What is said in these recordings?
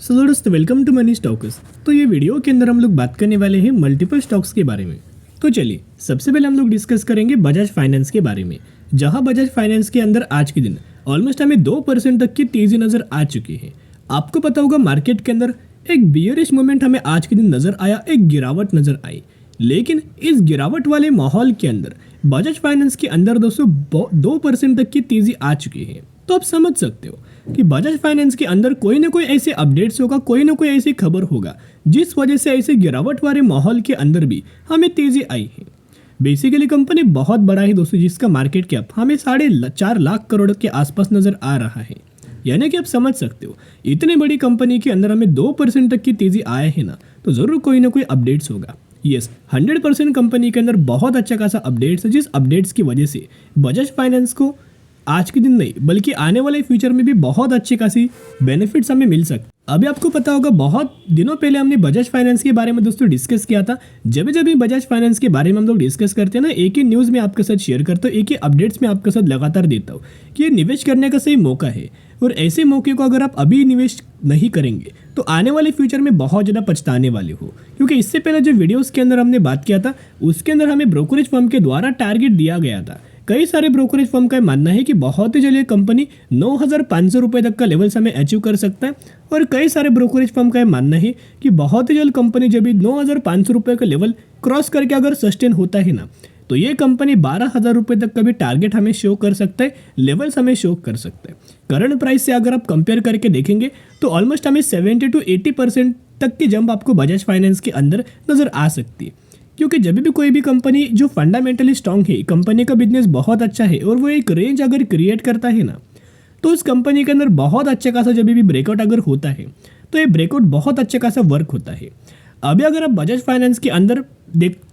सो दोस्तों welcome to money stocks. तो ये वीडियो के अंदर हम लोग बात करने वाले हैं मल्टीपल स्टॉक्स के बारे में। तो चलिए सबसे पहले हम लोग डिस्कस करेंगे बजाज फाइनेंस के बारे में, जहां बजाज फाइनेंस के अंदर आज के दिन ऑलमोस्ट हमें 2% तक की तेजी नजर आ चुकी है। आपको पता होगा मार्केट के अंदर एक बियरिश मोमेंट हमें आज के दिन नजर आया, एक गिरावट नजर आई। लेकिन इस गिरावट वाले माहौल के अंदर बजाज फाइनेंस के अंदर दोस्तों 2% तक की तेजी आ चुकी है। तो आप समझ सकते हो कि बजाज फाइनेंस के अंदर कोई ना कोई ऐसे अपडेट्स होगा, कोई ना कोई ऐसी खबर होगा जिस वजह से ऐसे गिरावट वाले माहौल के अंदर भी हमें तेजी आई है। बेसिकली कंपनी बहुत बड़ा है दोस्तों, जिसका मार्केट कैप हमें 4.5 लाख करोड़ के आसपास नजर आ रहा है। यानी कि आप समझ सकते हो इतनी बड़ी कंपनी के अंदर हमें 2% तक की तेजी आया है ना, तो जरूर कोई ना कोई अपडेट्स होगा। यस, 100% कंपनी के अंदर बहुत अच्छा खासा अपडेट्स है, जिस अपडेट्स की वजह से बजाज फाइनेंस को आज के दिन नहीं बल्कि आने वाले फ्यूचर में भी बहुत अच्छी खासी बेनिफिट्स हमें मिल सकते। अभी आपको पता होगा बहुत दिनों पहले हमने बजाज फाइनेंस के बारे में दोस्तों डिस्कस किया था। जब भी बजाज फाइनेंस के बारे में हम लोग डिस्कस करते हैं ना, एक ही न्यूज़ में आपके साथ शेयर करता हूँ, एक ही अपडेट्स में आपके साथ लगातार देता हूँ कि ये निवेश करने का सही मौका है। और ऐसे मौके को अगर आप अभी निवेश नहीं करेंगे तो आने वाले फ्यूचर में बहुत ज़्यादा पछताने वाले हो। क्योंकि इससे पहले जो वीडियोस के अंदर हमने बात किया था उसके अंदर हमें ब्रोकरेज फर्म के द्वारा टारगेट दिया गया था। कई सारे ब्रोकरेज फर्म का मानना है कि बहुत ही जल्द ये कंपनी 9,500 रुपये तक का लेवल्स हमें अचीव कर सकता है। और कई सारे ब्रोकरेज फर्म का मानना है कि बहुत ही जल्द कंपनी जब भी 9,500 रुपये का लेवल क्रॉस करके अगर सस्टेन होता है ना, तो ये कंपनी 12,000 रुपये तक का भी टारगेट हमें शो कर सकता है, लेवल्स हमें शो कर सकता है। करंट प्राइस से अगर आप कंपेयर करके देखेंगे तो ऑलमोस्ट हमें 70 to 80% तक की जंप आपको बजाज फाइनेंस के अंदर नजर आ सकती है। क्योंकि जब भी कोई भी कंपनी जो फंडामेंटली स्ट्रांग है, कंपनी का बिजनेस बहुत अच्छा है और वो एक रेंज अगर क्रिएट करता है ना, तो उस कंपनी के अंदर बहुत अच्छा खासा जब भी ब्रेकआउट अगर होता है तो ये ब्रेकआउट बहुत अच्छा खासा वर्क होता है। अभी अगर आप बजाज फाइनेंस के अंदर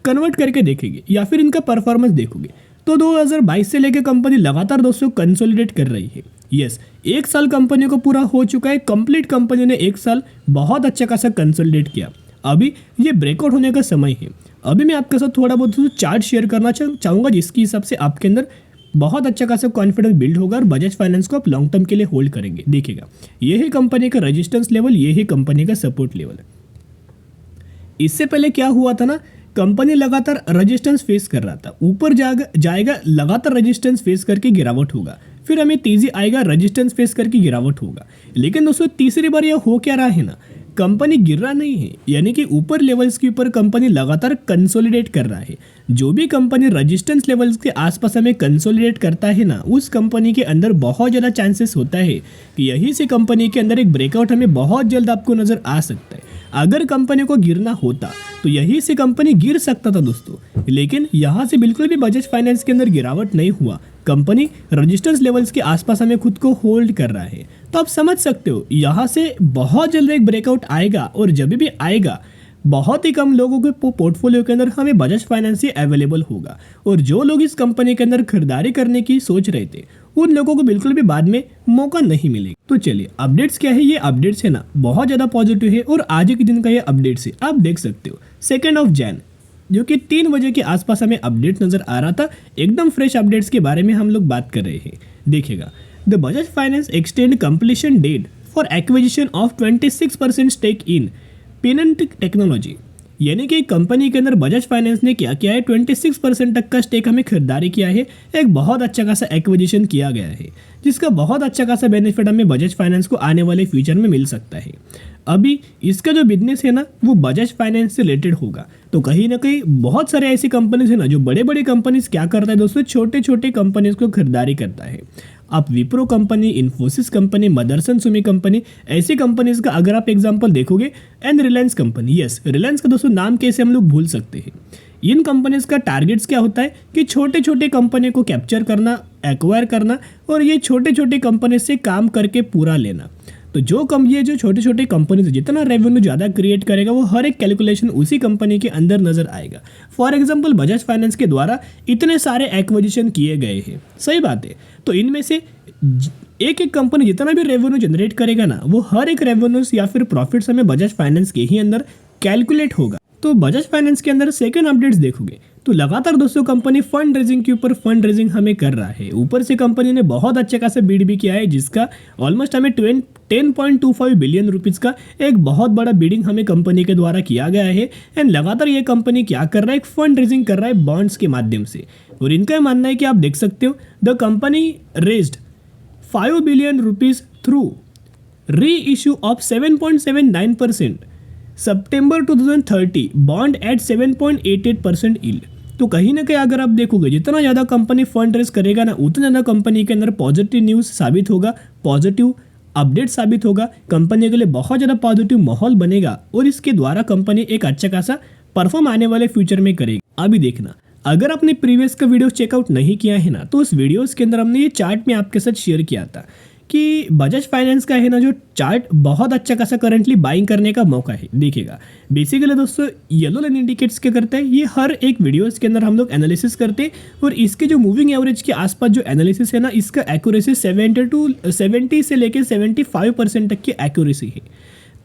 कन्वर्ट करके देखेंगे या फिर इनका परफॉर्मेंस देखोगे तो 2022 से लेकर कंपनी लगातार दोस्तों कंसोलिडेट कर रही है। यस, 1 साल कंपनी को पूरा हो चुका है, कंप्लीट कंपनी ने 1 साल बहुत अच्छा खासा कंसोलिडेट किया। अभी ये ब्रेकआउट होने का समय है। अभी मैं आपके साथ थोड़ा बहुत चार्ट शेयर करना चाहूँगा जिसके हिसाब से आपके अंदर बहुत अच्छा खासा कॉन्फिडेंस बिल्ड होगा और बजाज फाइनेंस को आप लॉन्ग टर्म के लिए होल्ड करेंगे। देखिएगा, ये है कंपनी का रेजिस्टेंस लेवल, ये है कंपनी का सपोर्ट लेवल। इससे पहले क्या हुआ था ना, कंपनी लगातार रेजिस्टेंस फेस कर रहा था, ऊपर जाएगा लगातार रेजिस्टेंस फेस करके गिरावट होगा, फिर हमें तेजी आएगा, रेजिस्टेंस फेस करके गिरावट होगा। लेकिन दोस्तों तीसरी बार यह हो क्या रहा है ना, कंपनी गिर रहा नहीं है, यानी कि ऊपर लेवल्स के ऊपर कंपनी लगातार कंसोलिडेट कर रहा है। जो भी कंपनी रेजिस्टेंस लेवल्स के आसपास हमें कंसोलिडेट करता है ना, उस कंपनी के अंदर बहुत ज़्यादा चांसेस होता है कि यहीं से कंपनी के अंदर एक ब्रेकआउट हमें बहुत जल्द आपको नज़र आ सकता है। अगर कंपनी को गिरना होता तो यहीं से कंपनी गिर सकता था दोस्तों, लेकिन यहाँ से बिल्कुल भी बजाज फाइनेंस के अंदर गिरावट नहीं हुआ। कंपनी रजिस्टेंस लेवल्स के आसपास हमें खुद को होल्ड कर रहा है। तो आप समझ सकते हो यहाँ से बहुत जल्द एक ब्रेकआउट आएगा और जब भी आएगा बहुत ही कम लोगों के पोर्टफोलियो के अंदर हमें बजाज फाइनेंस ही अवेलेबल होगा। और जो लोग इस कंपनी के अंदर खरीदारी करने की सोच रहे थे उन लोगों को बिल्कुल भी बाद में मौका नहीं मिलेगा। तो चलिए अपडेट्स क्या है, ये अपडेट्स है ना बहुत ज़्यादा पॉजिटिव है और आज के दिन का ये अपडेट्स है। आप देख सकते हो 2 जनवरी जो कि 3 बजे के आसपास हमें अपडेट नजर आ रहा था। एकदम फ्रेश अपडेट्स के बारे में हम लोग बात कर रहे हैं। देखिएगा, the Bajaj finance extend completion date for acquisition of 26% stake in Pennant technology. यानी कि कंपनी के अंदर बजाज फाइनेंस ने क्या किया है, 26% तक का स्टेक हमें खरीदारी किया है। एक बहुत अच्छा खासा एक्विजिशन किया गया है जिसका बहुत अच्छा खासा बेनिफिट हमें बजाज फाइनेंस को आने वाले फ्यूचर में मिल सकता है। अभी इसका जो बिजनेस है ना वो बजाज फाइनेंस से रिलेटेड होगा। तो कहीं ना कहीं बहुत सारे ऐसी कंपनीज है ना, जो बड़े बड़े कंपनीज क्या करता है दोस्तों, छोटे छोटे कंपनीज को खरीदारी करता है। आप Wipro company, Infosys company, Motherson Sumi company, ऐसी कंपनीज का अगर आप एग्जांपल देखोगे, and Reliance company. Yes, Reliance का दोस्तों नाम कैसे हम लोग भूल सकते हैं। इन कंपनीज का टारगेट्स क्या होता है कि छोटे छोटे कंपनी को कैप्चर करना, एक्वायर करना और ये छोटे छोटे कंपनी से काम करके पूरा लेना। तो ये जो छोटे छोटे कंपनी से जितना रेवेन्यू ज़्यादा क्रिएट करेगा वो हर एक कैलकुलेशन उसी कंपनी के अंदर नजर आएगा। फॉर एग्जांपल बजाज फाइनेंस के द्वारा इतने सारे एक्विजिशन किए गए हैं, सही बात है। तो इनमें से एक एक कंपनी जितना भी रेवेन्यू जनरेट करेगा ना, वो हर एक रेवेन्यूज या फिर प्रॉफिट्स हमें बजाज फाइनेंस के ही अंदर कैलकुलेट होगा। तो बजाज फाइनेंस के अंदर सेकंड अपडेट्स देखोगे तो लगातार दोस्तों कंपनी फंड रेजिंग के ऊपर फंड रेजिंग हमें कर रहा है। ऊपर से कंपनी ने बहुत अच्छा खासा बीड भी किया है, जिसका ऑलमोस्ट हमें 10.25 बिलियन रुपीज़ का एक बहुत बड़ा बीडिंग हमें कंपनी के द्वारा किया गया है। एंड लगातार ये कंपनी क्या कर रहा है, एक फंड रेजिंग कर रहा है बॉन्ड्स के माध्यम से। और इनका मानना है कि आप देख सकते हो, the company raised 5 billion rupees through re issue of 7.79% सितंबर 2030 बॉन्ड एट 7.88% यील्ड। तो कहीं ना कहीं अगर आप देखोगे, जितना ज़्यादा कंपनी फंड रेज करेगा ना, उतना ज़्यादा कंपनी के अंदर पॉजिटिव न्यूज़ साबित होगा, पॉजिटिव अपडेट साबित होगा, कंपनी के लिए बहुत ज़्यादा पॉजिटिव माहौल बनेगा और इसके द्वारा कंपनी एक अच्छा खासा परफॉर्म आने वाले फ्यूचर में करेगी। अभी देखना, अगर आपने प्रीवियस का वीडियो चेकआउट नहीं किया है ना, तो उस वीडियोस के अंदर हमने ये चार्ट में आपके साथ शेयर किया था कि बजाज फाइनेंस का है ना जो चार्ट बहुत अच्छा खासा करंटली बाइंग करने का मौका है। देखिएगा, बेसिकली दोस्तों येलो लाइन इंडिकेट्स क्या करता है, ये हर एक वीडियोस के अंदर हम लोग एनालिसिस करते हैं और इसके जो मूविंग एवरेज के आसपास जो एनालिसिस है ना, इसका एक्यूरेसी 70 से लेकर 75% तक की एक्यूरेसी है।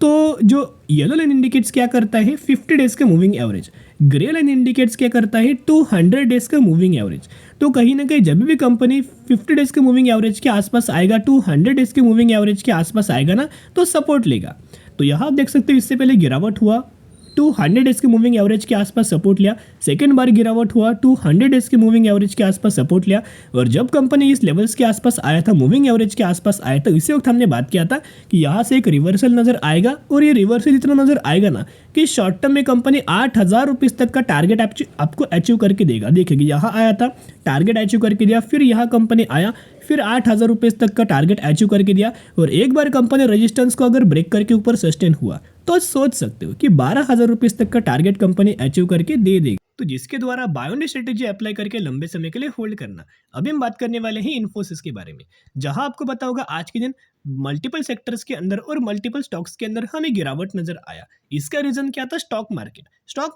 तो जो येलो लाइन इंडिकेट्स क्या करता है, 50 डेज का moving average. Grey line indicates क्या करता है, 200 डेज का मूविंग एवरेज। तो कहीं ना कहीं जब भी कंपनी 50 डेज के मूविंग एवरेज के आसपास आएगा, 200 डेज के मूविंग एवरेज के आसपास आएगा ना, तो सपोर्ट लेगा। तो यहाँ आप देख सकते हो, इससे पहले गिरावट हुआ, 200 डेज के मूविंग एवरेज के आसपास सपोर्ट लिया। सेकेंड बार गिरावट हुआ, 200 डेज के मूविंग एवरेज के आसपास सपोर्ट लिया। और जब कंपनी इस लेवल्स के आसपास आया था, मूविंग एवरेज के आसपास आया था, इसी वक्त हमने बात किया था कि यहाँ से एक रिवर्सल नजर आएगा। और ये रिवर्सल इतना नजर आएगा ना कि शॉर्ट टर्म में कंपनी 8,000 रुपीज़ तक का टारगेट आपको अचीव करके देगा। देखिए, यहाँ आया था, टारगेट अचीव करके दिया, फिर यहाँ कंपनी आया, फिर 8,000 रुपीज़ तक का टारगेट अचीव करके दिया। और एक बार कंपनी रेजिस्टेंस को अगर ब्रेक करके ऊपर सस्टेन हुआ, तो सोच सकते हो कि 12,000 रुपीज़ तक का टारगेट कंपनी अचीव करके दे देगी, तो जिसके द्वारा बाय ऑन स्ट्रेटेजी अप्लाई करके लंबे समय के लिए होल्ड करना। अभी हम बात करने वाले हैं इन्फोसिस के बारे में, जहां आपको पता होगा आज के दिन मल्टीपल सेक्टर्स के अंदर और मल्टीपल स्टॉक्स के अंदर हमें गिरावट नजर आया। इसका रीजन क्या था, स्टॉक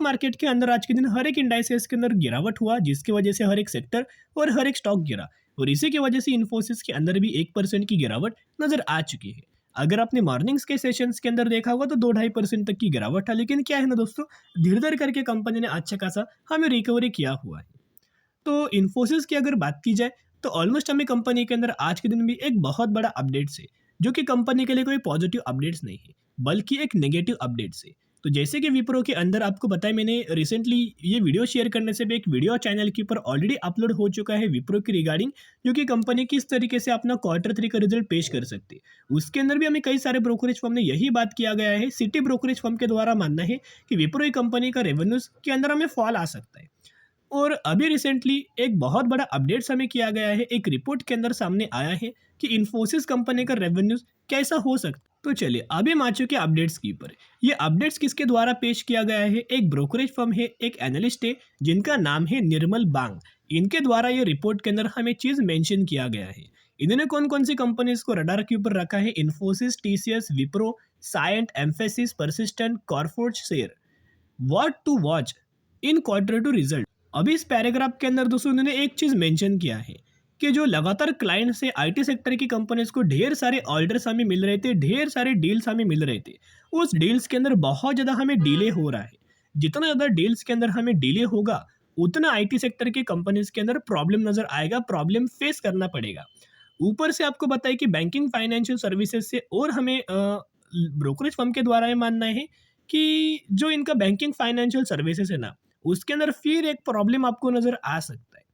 मार्केट के अंदर आज के दिन हर एक इंडाइसेस के अंदर गिरावट हुआ, जिसकी वजह से हर एक सेक्टर और हर एक स्टॉक गिरा। और इसी की वजह से इन्फोसिस के अंदर भी 1% की गिरावट नजर आ चुकी है। अगर आपने मॉर्निंग्स के सेशंस के अंदर देखा होगा तो 2-2.5% तक की गिरावट था। लेकिन क्या है ना दोस्तों, धीरे धीरे करके कंपनी ने अच्छा खासा हमें रिकवरी किया हुआ है। तो इन्फोसिस की अगर बात की जाए, तो ऑलमोस्ट हमें कंपनी के अंदर आज के दिन भी एक बहुत बड़ा अपडेट्स है, जो कि कंपनी के लिए कोई पॉजिटिव अपडेट्स नहीं है, बल्कि एक नेगेटिव अपडेट्स है। तो जैसे कि विप्रो के अंदर आपको बताया, मैंने रिसेंटली ये वीडियो शेयर करने से भी एक वीडियो चैनल के ऊपर ऑलरेडी अपलोड हो चुका है विप्रो की रिगार्डिंग, जो कि कंपनी किस तरीके से अपना Q3 का रिजल्ट पेश कर सकती है। उसके अंदर भी हमें कई सारे ब्रोकरेज फर्म ने यही बात किया गया है। सिटी ब्रोकरेज फर्म के द्वारा मानना है कि विप्रो कंपनी का रेवेन्यूज के अंदर हमें फॉल आ सकता है। और अभी रिसेंटली एक बहुत बड़ा अपडेट्स हमें किया गया है, एक रिपोर्ट के अंदर सामने आया है कि इन्फोसिस कंपनी का रेवेन्यूज कैसा हो सकता है। तो चलिए अभी हम आ चुके अपडेट्स के ऊपर। ये अपडेट्स किसके द्वारा पेश किया गया है, एक ब्रोकरेज फर्म है, एक एनालिस्ट है, जिनका नाम है निर्मल बांग। इनके द्वारा ये रिपोर्ट के अंदर हमें चीज मेंशन किया गया है। इन्होंने कौन कौन सी कंपनीज को रडार के ऊपर रखा है, Infosys, TCS, Wipro, Cyient, Mphasis, Persistent, corporate share, what to watch in Q2 result. अभी इस पैराग्राफ के अंदर दोस्तों उन्होंने एक चीज मेंशन किया है कि जो लगातार क्लाइंट से आईटी सेक्टर की कंपनीज को ढेर सारे ऑर्डर्स हमें मिल रहे थे, ढेर सारे डील्स हमें मिल रहे थे, उस डील्स के अंदर बहुत ज़्यादा हमें डिले हो रहा है। जितना ज़्यादा डील्स के अंदर हमें डिले होगा, उतना आईटी सेक्टर की कंपनीज के अंदर प्रॉब्लम नज़र आएगा, प्रॉब्लम फेस करना पड़ेगा। ऊपर से आपको बताइए कि बैंकिंग फाइनेंशियल सर्विसेज से और हमें ब्रोकरेज फर्म के द्वारा ये मानना है कि जो इनका बैंकिंग फाइनेंशियल सर्विसेज है ना, उसके अंदर फिर एक प्रॉब्लम आपको नज़र आ सकता है।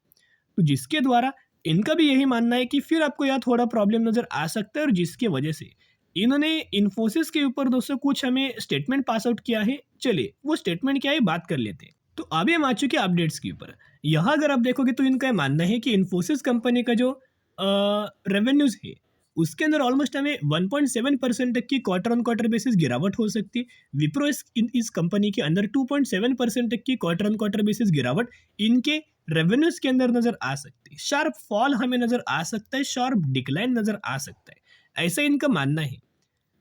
तो जिसके द्वारा इनका भी यही मानना है कि फिर आपको यहाँ थोड़ा प्रॉब्लम नज़र आ सकता है, और जिसके वजह से इन्होंने इन्फोसिस के ऊपर दोस्तों कुछ हमें स्टेटमेंट पास आउट किया है। चलिए वो स्टेटमेंट क्या है बात कर लेते हैं। तो अभी हम आ चुके हैं अपडेट्स के ऊपर। यहाँ अगर आप देखोगे तो इनका मानना है कि इन्फोसिस कंपनी का जो रेवेन्यूज है, उसके अंदर ऑलमोस्ट हमें 1.7% तक की क्वार्टर बेसिस गिरावट हो सकती है। विप्रो इस कंपनी के अंदर 2.7% तक की क्वार्टर बेसिस गिरावट इनके रेवेन्यूज के अंदर नजर आ सकती है। शार्प फॉल हमें नजर आ सकता है, शार्प डिक्लाइन नजर आ सकता है, ऐसा इनका मानना है।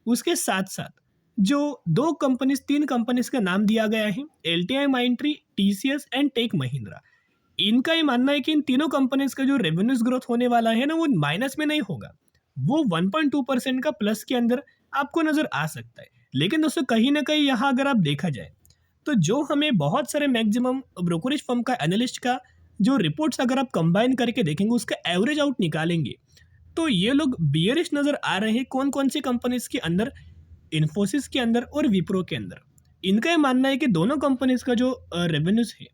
उसके साथ साथ जो तीन कंपनीज का नाम दिया गया है, LTI Mindtree, TCS and tech Mahindra, इनका ये मानना है कि इन तीनों कंपनीज का जो रेवेन्यूज ग्रोथ होने वाला है ना, वो माइनस में नहीं होगा, वो 1.2% का प्लस के अंदर आपको नजर आ सकता है। लेकिन दोस्तों कहीं ना कहीं यहाँ अगर आप देखा जाए तो जो हमें बहुत सारे मैक्सिमम ब्रोकरेज फर्म का एनालिस्ट का जो रिपोर्ट्स अगर आप कंबाइन करके देखेंगे उसका एवरेज आउट निकालेंगे तो ये लोग बियरिश नज़र आ रहे हैं कौन कौन सी कंपनीज के अंदर, इन्फोसिस के अंदर और विप्रो के अंदर। इनका ये मानना है कि दोनों कंपनीज का जो रेवेन्यूज है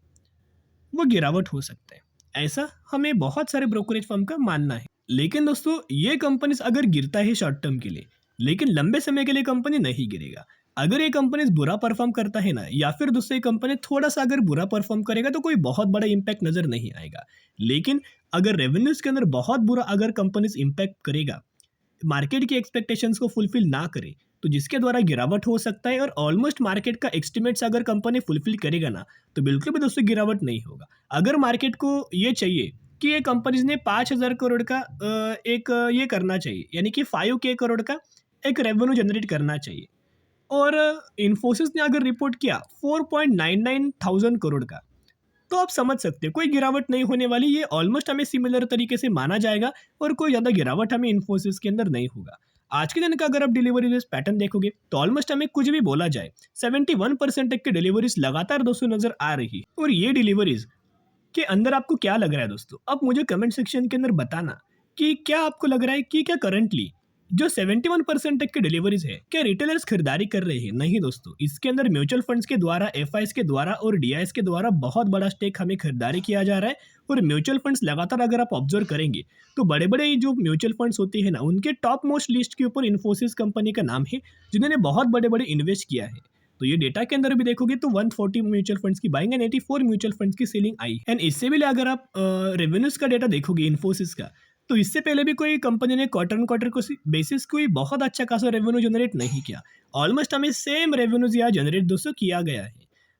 वो गिरावट हो सकता है, ऐसा हमें बहुत सारे ब्रोकरेज फर्म का मानना है। लेकिन दोस्तों ये कंपनीज अगर गिरता है शॉर्ट टर्म के लिए, लेकिन लंबे समय के लिए कंपनी नहीं गिरेगा। अगर ये कंपनीज बुरा परफॉर्म करता है ना, या फिर दूसरी कंपनी थोड़ा सा अगर बुरा परफॉर्म करेगा तो कोई बहुत बड़ा इंपैक्ट नजर नहीं आएगा। लेकिन अगर रेवेन्यूज के अंदर बहुत बुरा अगर कंपनीज इंपैक्ट करेगा, मार्केट की एक्सपेक्टेशंस को फुलफिल ना करे, तो जिसके द्वारा गिरावट हो सकता है। और ऑलमोस्ट मार्केट का एस्टिमेट्स अगर कंपनी फुलफिल करेगा ना, तो बिल्कुल भी दोस्तों गिरावट नहीं होगा। अगर मार्केट को ये चाहिए कि ये कंपनीज ने 5,000 करोड़ का ये करना चाहिए, यानी कि 5K करोड़ का एक रेवेन्यू जनरेट करना चाहिए, और इन्फोसिस ने अगर रिपोर्ट किया 4.99 थाउजेंड करोड़ का, तो आप समझ सकते हो कोई गिरावट नहीं होने वाली। ये ऑलमोस्ट हमें सिमिलर तरीके से माना जाएगा और कोई ज़्यादा गिरावट हमें इन्फोसिस के अंदर नहीं होगा। आज के दिन का अगर आप डिलीवरी बेस पैटर्न देखोगे तो ऑलमोस्ट हमें कुछ भी बोला जाए 71% तक की डिलीवरीज लगातार दोस्तों नजर आ रही है। और ये डिलीवरीज के अंदर आपको क्या लग रहा है दोस्तों, अब मुझे कमेंट सेक्शन के अंदर बताना कि क्या आपको लग रहा है कि क्या करंटली जो 71% तक की डिलीवरीज है क्या रिटेलर्स खरीदारी कर रहे हैं? नहीं दोस्तों, इसके अंदर म्यूचुअल फंड्स के द्वारा, एफआईएस के द्वारा और डीआईएस के द्वारा बहुत बड़ा स्टेक हमें खरीदारी किया जा रहा है। और म्यूचुअल फंड्स लगातार अगर आप ऑब्जर्व करेंगे तो बड़े बड़े जो म्यूचुअल फंड्स होते हैं ना, उनके टॉप मोस्ट लिस्ट के ऊपर इन्फोसिस कंपनी का नाम है, जिन्होंने बहुत बड़े बड़े इन्वेस्ट किया है। तो ये डेटा के अंदर भी देखोगे तो 140 म्यूचुअल फंड्स की बाइंग एंड 84 म्यूचुअल फंड्स की सेलिंग आई। एंड इससे भी अगर आप रेवेन्यूज का डेटा देखोगे इन्फोसिस का, तो इससे पहले भी कोई कंपनी ने क्वार्टर ऑन क्वार्टर को बेसिस कोई बहुत अच्छा खासा रेवेन्यू जनरेट नहीं किया। ऑलमोस्ट हमें सेम रेवेन्यूज यहाँ जनरेट दोस्तों किया गया है।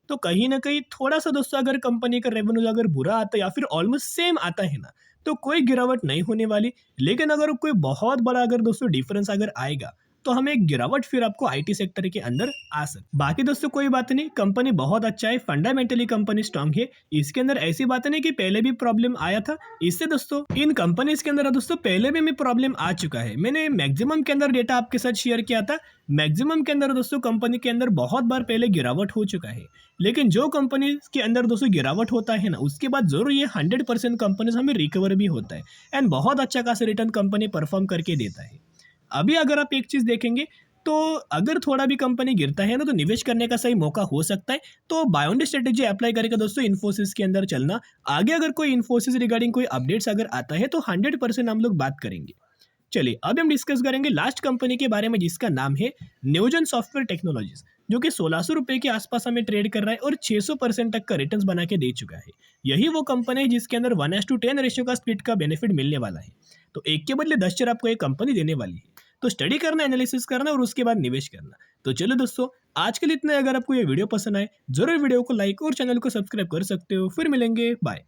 तो कहीं ना कहीं थोड़ा सा दोस्तों अगर कंपनी का रेवेन्यू अगर बुरा आता है या फिर ऑलमोस्ट सेम आता है ना, तो कोई गिरावट नहीं होने वाली। लेकिन अगर कोई बहुत बड़ा अगर दोस्तों डिफरेंस अगर आएगा तो हमें एक गिरावट फिर आपको आईटी सेक्टर के अंदर आ सकती। बाकी दोस्तों कोई बात नहीं, कंपनी बहुत अच्छा है, फंडामेंटली कंपनी स्ट्रांग है। इसके अंदर ऐसी बात नहीं कि पहले भी प्रॉब्लम आया था। इससे दोस्तों इन कंपनीज के अंदर दोस्तों पहले भी प्रॉब्लम आ चुका है। मैंने मैक्सिमम के अंदर डेटा आपके साथ शेयर किया था। मैक्सिमम के अंदर दोस्तों कंपनी के अंदर बहुत बार पहले गिरावट हो चुका है। लेकिन जो कंपनी के अंदर दोस्तों गिरावट होता है ना, उसके बाद जरूर ये 100% कंपनीज हमें रिकवर भी होता है एंड बहुत अच्छा खासा रिटर्न कंपनी परफॉर्म करके देता है। अभी अगर आप एक चीज देखेंगे तो अगर थोड़ा भी कंपनी गिरता है ना, तो निवेश करने का सही मौका हो सकता है। तो बाय ऑन स्ट्रेटेजी अप्लाई करके दोस्तों इन्फोसिस के अंदर चलना। आगे अगर कोई इन्फोसिस रिगार्डिंग कोई अपडेट्स अगर आता है तो 100% हम लोग बात करेंगे। चलिए अब हम डिस्कस करेंगे लास्ट कंपनी के बारे में, जिसका नाम है न्यूजन सॉफ्टवेयर टेक्नोलॉजीज, जो कि 1600 रुपए के आसपास हमें ट्रेड कर रहा है और 600% तक का रिटर्न्स बना के दे चुका है। यही वो कंपनी है जिसके अंदर 1:10 रेशियो का स्प्लिट का बेनिफिट मिलने वाला है। तो एक के बदले 10 शेयर आपको एक कंपनी देने वाली है। तो स्टडी करना, एनालिसिस करना और उसके बाद निवेश करना। तो चलो दोस्तों आज के लिए इतना। अगर आपको ये वीडियो पसंद आए जरूर वीडियो को लाइक और चैनल को सब्सक्राइब कर सकते हो। फिर मिलेंगे, बाय।